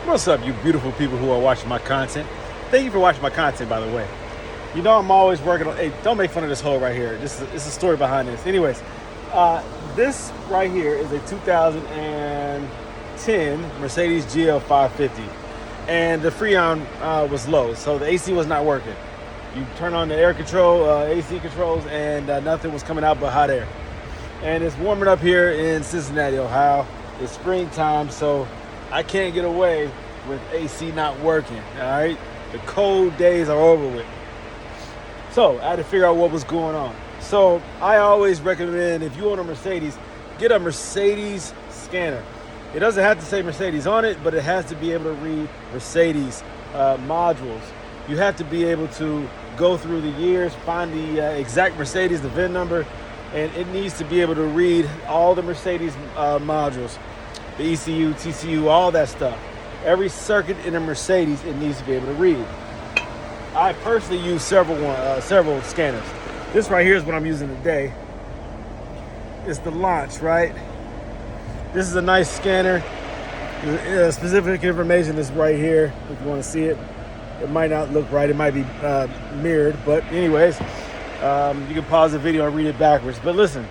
What's up, you beautiful people who are watching my content? Thank you for watching my content, by the way. You know I'm always working on... Hey, don't make fun of this hole right here. This is a story behind this. Anyways, this right here is a 2010 Mercedes GL 550. And the Freon was low, so the AC was not working. You turn on the air control, AC controls, and nothing was coming out but hot air. And it's warming up here in Cincinnati, Ohio. It's springtime, so I can't get away with AC not working, all right? The cold days are over with. So I had to figure out what was going on. So I always recommend, if you own a Mercedes, get a Mercedes scanner. It doesn't have to say Mercedes on it, but it has to be able to read Mercedes modules. You have to be able to go through the years, find the exact Mercedes, the VIN number, and it needs to be able to read all the Mercedes modules. The ECU, TCU, all that stuff. Every circuit in a Mercedes, it needs to be able to read. I personally use several scanners. This right here is what I'm using today. It's the Launch, right? This is a nice scanner. Specific information is right here if you want to see it. It might not look right. It might be mirrored. But anyways, you can pause the video and read it backwards. But listen.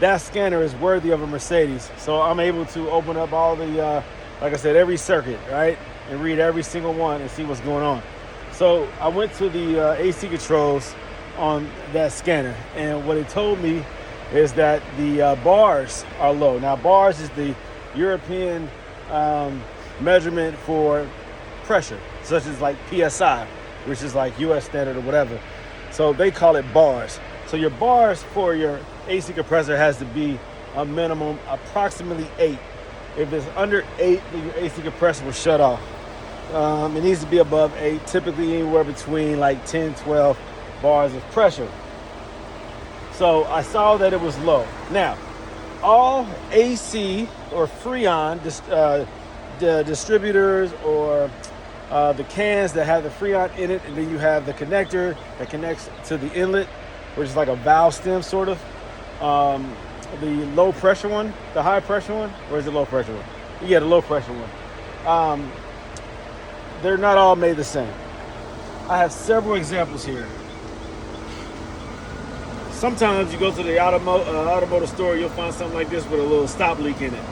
That scanner is worthy of a Mercedes. So I'm able to open up all the, like I said, every circuit, right? And read every single one and see what's going on. So I went to the AC controls on that scanner. And what it told me is that the bars are low. Now, bars is the European measurement for pressure, such as like PSI, which is like US standard or whatever. So they call it bars. So your bars for your AC compressor has to be a minimum approximately 8. If it's under 8, then your AC compressor will shut off. It needs to be above 8, typically anywhere between like 10, 12 bars of pressure. So I saw that it was low. Now, all AC or Freon the distributors or the cans that have the Freon in it, and then you have the connector that connects to the inlet, which is like a valve stem sort of. The low pressure one, the high pressure one, or is it low pressure one? Yeah, the low pressure one. They're not all made the same. I have several examples here. Sometimes you go to the automotive store, you'll find something like this with a little stop leak in it.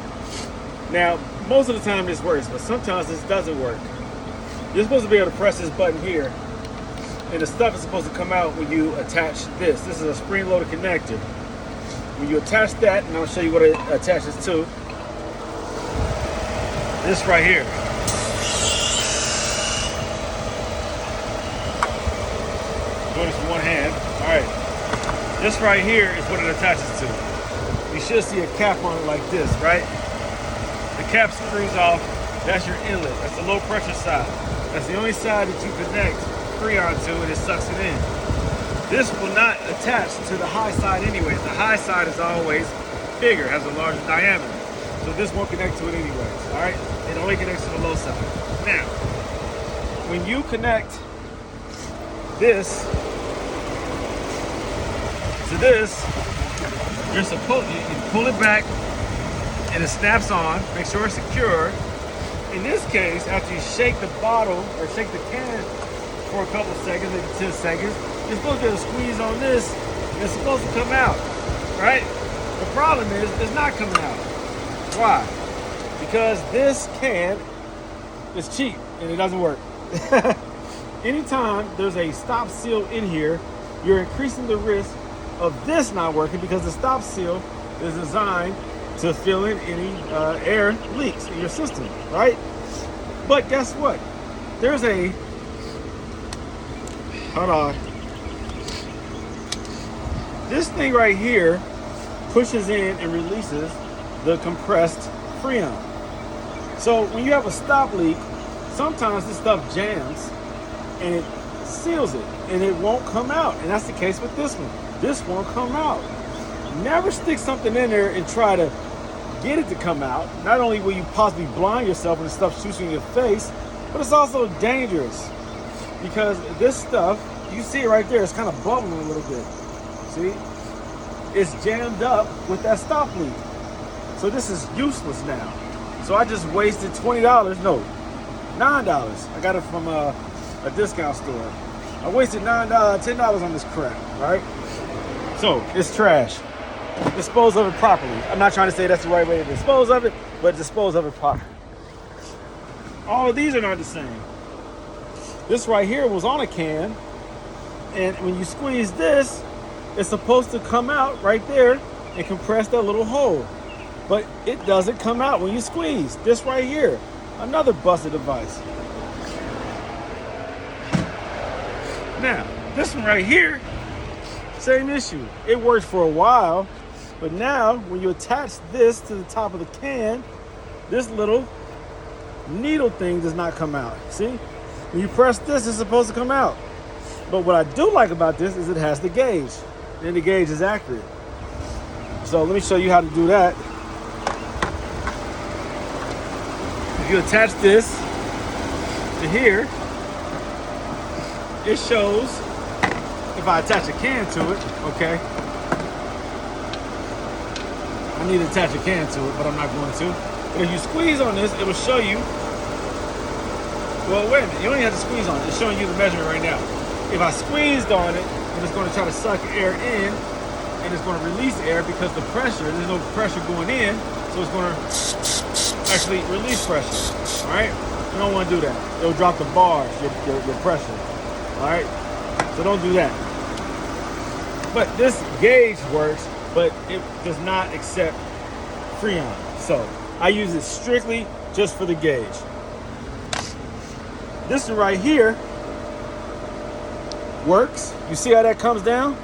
Now, most of the time this works, but sometimes this doesn't work. You're supposed to be able to press this button here, and the stuff is supposed to come out when you attach this. This is a spring-loaded connector. When you attach that, and I'll show you what it attaches to, this right here. Doing this with one hand. All right. This right here is what it attaches to. You should see a cap on it like this, right? The cap screws off. That's your inlet. That's the low pressure side. That's the only side that you connect Freon to, and it sucks it in. This will not attach to the high side anyways. The high side is always bigger, has a larger diameter. So this won't connect to it anyways, all right? It only connects to the low side. Now, when you connect this to this, you pull it back and it snaps on. Make sure it's secure. In this case, after you shake the bottle or shake the can for a couple seconds, maybe 10 seconds, you're supposed to be able to squeeze on this and it's supposed to come out, right? The problem is it's not coming out. Why? Because this can is cheap and it doesn't work. Anytime there's a stop seal in here, you're increasing the risk of this not working because the stop seal is designed to fill in any air leaks in your system, right? But guess what? There's a, hold on. This thing right here pushes in and releases the compressed Freon. So when you have a stop leak, sometimes this stuff jams and it seals it and it won't come out. And that's the case with this one. This won't come out. Never stick something in there and try to get it to come out. Not only will you possibly blind yourself when the stuff shoots you in your face, but it's also dangerous because this stuff, you see it right there, it's kind of bubbling a little bit. See? It's jammed up with that stop leak. So this is useless now. So I just wasted $20, no, $9. I got it from a discount store. I wasted $10 on this crap, right? So it's trash. Dispose of it properly. I'm not trying to say that's the right way to dispose of it, but dispose of it properly. All of these are not the same. This right here was on a can, and when you squeeze this, it's supposed to come out right there and compress that little hole. But it doesn't come out when you squeeze. This right here, another busted device. Now, this one right here, same issue. It worked for a while, but now when you attach this to the top of the can, this little needle thing does not come out. See? When you press this, it's supposed to come out. But what I do like about this is it has the gauge, and the gauge is accurate. So let me show you how to do that. If you attach this to here, it shows, if I attach a can to it, okay. I need to attach a can to it, but I'm not going to. But if you squeeze on this, it will show you, well, wait a minute, you don't even have to squeeze on it. It's showing you the measurement right now. If I squeezed on it, then it's going to try to suck air in, and it's going to release air because the pressure, there's no pressure going in, so it's going to actually release pressure, all right? You don't want to do that. It'll drop the bars, your pressure, all right? So don't do that. But this gauge works, but it does not accept Freon. So I use it strictly just for the gauge. This one right here works. You see how that comes down?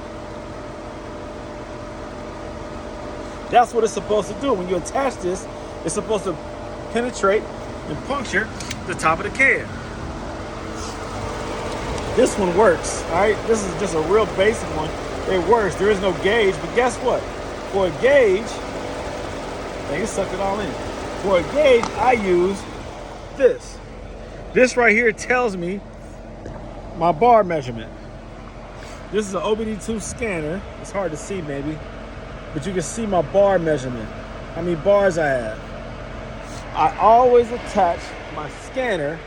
That's what it's supposed to do. When you attach this, it's supposed to penetrate and puncture the top of the can. This one works, all right? This is just a real basic one. It works. There is no gauge, but guess what? For a gauge, dang, it sucked it all in. For a gauge, I use this. This right here tells me my bar measurement. This is an OBD2 scanner. It's hard to see maybe, but you can see my bar measurement, how many bars I have. I always attach my scanner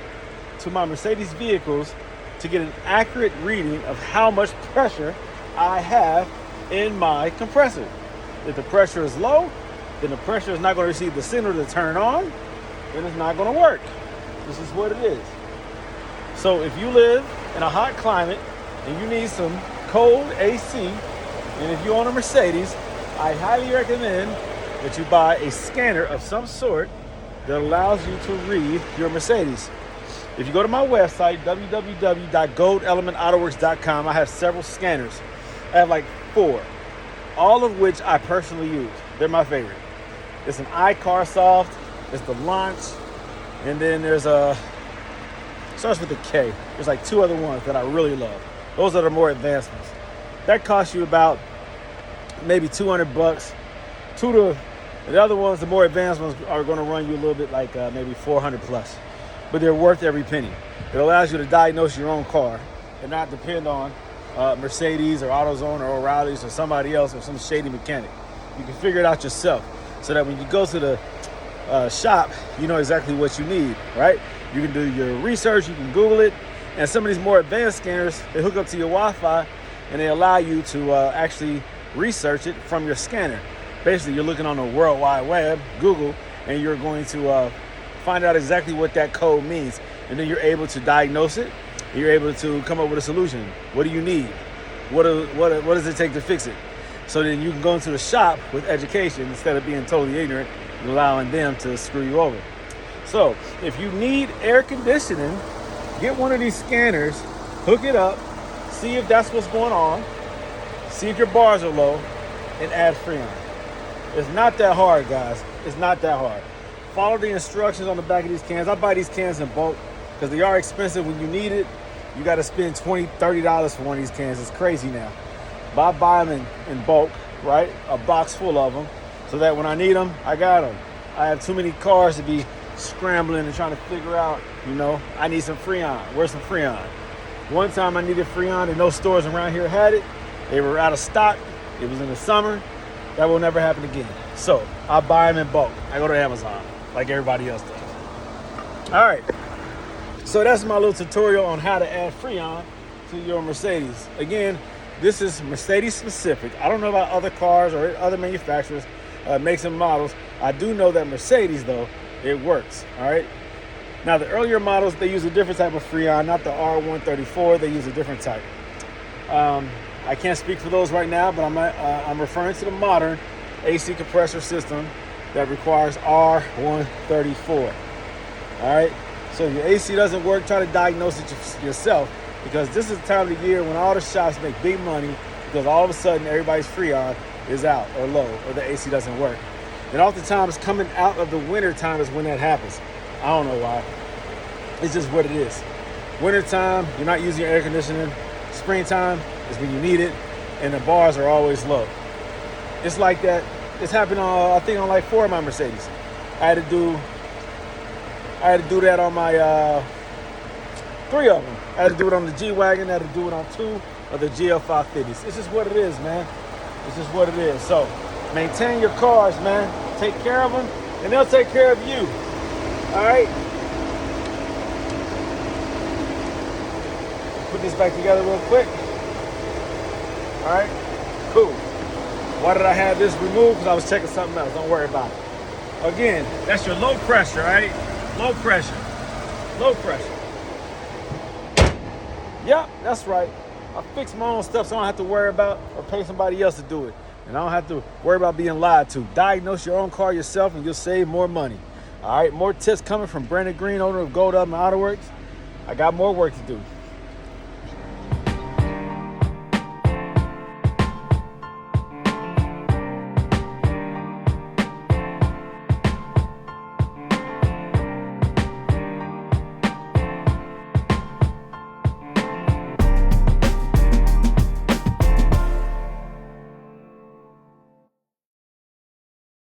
to my Mercedes vehicles to get an accurate reading of how much pressure I have in my compressor. If the pressure is low, then the pressure is not going to receive the signal to turn on, then it's not going to work. This is what it is. So if you live in a hot climate and you need some cold AC, and if you own a Mercedes, I highly recommend that you buy a scanner of some sort that allows you to read your Mercedes. If you go to my website, www.goldelementautoworks.com, I have several scanners. I have like 4, all of which I personally use. They're my favorite. It's an iCar Soft, it's the Launch, and then there's starts with a K. There's like 2 other ones that I really love. Those are the more advanced ones. That costs you about maybe $200. The other ones, the more advanced ones, are going to run you a little bit like maybe $400 plus. But they're worth every penny. It allows you to diagnose your own car and not depend on Mercedes or AutoZone or O'Reilly's or somebody else or some shady mechanic. You can figure it out yourself so that when you go to the shop, you know exactly what you need, right? You can do your research, you can Google it, and some of these more advanced scanners, they hook up to your Wi-Fi and they allow you to actually research it from your scanner. Basically, you're looking on the World Wide Web, Google, and you're going to find out exactly what that code means. And then you're able to diagnose it. And you're able to come up with a solution. What do you need? What does it take to fix it? So then you can go into the shop with education instead of being totally ignorant and allowing them to screw you over. So if you need air conditioning, get one of these scanners, hook it up, see if that's what's going on, see if your bars are low, and add Freon. It's not that hard, guys. It's not that hard. Follow the instructions on the back of these cans. I buy these cans in bulk because they are expensive. When you need it, you got to spend $20, $30 for one of these cans. It's crazy now. But I buy them in bulk, right? A box full of them so that when I need them, I got them. I have too many cars to be scrambling and trying to figure out, I need some Freon. Where's some Freon? One time I needed Freon and no stores around here had it. They were out of stock. It was in the summer. That will never happen again. So I buy them in bulk. I go to Amazon like everybody else does. All right. So that's my little tutorial on how to add Freon to your Mercedes. Again, this is Mercedes specific. I don't know about other cars or other manufacturers, makes and models. I do know that Mercedes, though, it works. All right. Now, the earlier models, they use a different type of Freon, not the R-134. They use a different type. I can't speak for those right now, but I'm referring to the modern AC compressor system that requires R-134. All right. So if your AC doesn't work, try to diagnose it yourself, because this is the time of the year when all the shops make big money, because all of a sudden everybody's Freon is out or low, or the AC doesn't work. And oftentimes coming out of the winter time is when that happens. I don't know why. It's just what it is. Winter time, you're not using your air conditioning. Springtime is when you need it, and the bars are always low. It's like that. It's happened on, I think, on like 4 of my Mercedes. I had to do that on my 3 of them. I had to do it on the G-Wagon. I had to do it on 2 of the GL550s. It's just what it is, man. It's just what it is. So maintain your cars, man. Take care of them, and they'll take care of you. All right. Put this back together real quick. All right. Cool. Why did I have this removed? Because I was checking something else. Don't worry about it. Again, that's your low pressure, all right? Low pressure. Low pressure. Yep, that's right. I fix my own stuff so I don't have to worry about or pay somebody else to do it. And I don't have to worry about being lied to. Diagnose your own car yourself and you'll save more money. All right, more tips coming from Brandon Green, owner of Gold Up and Autoworks. I got more work to do.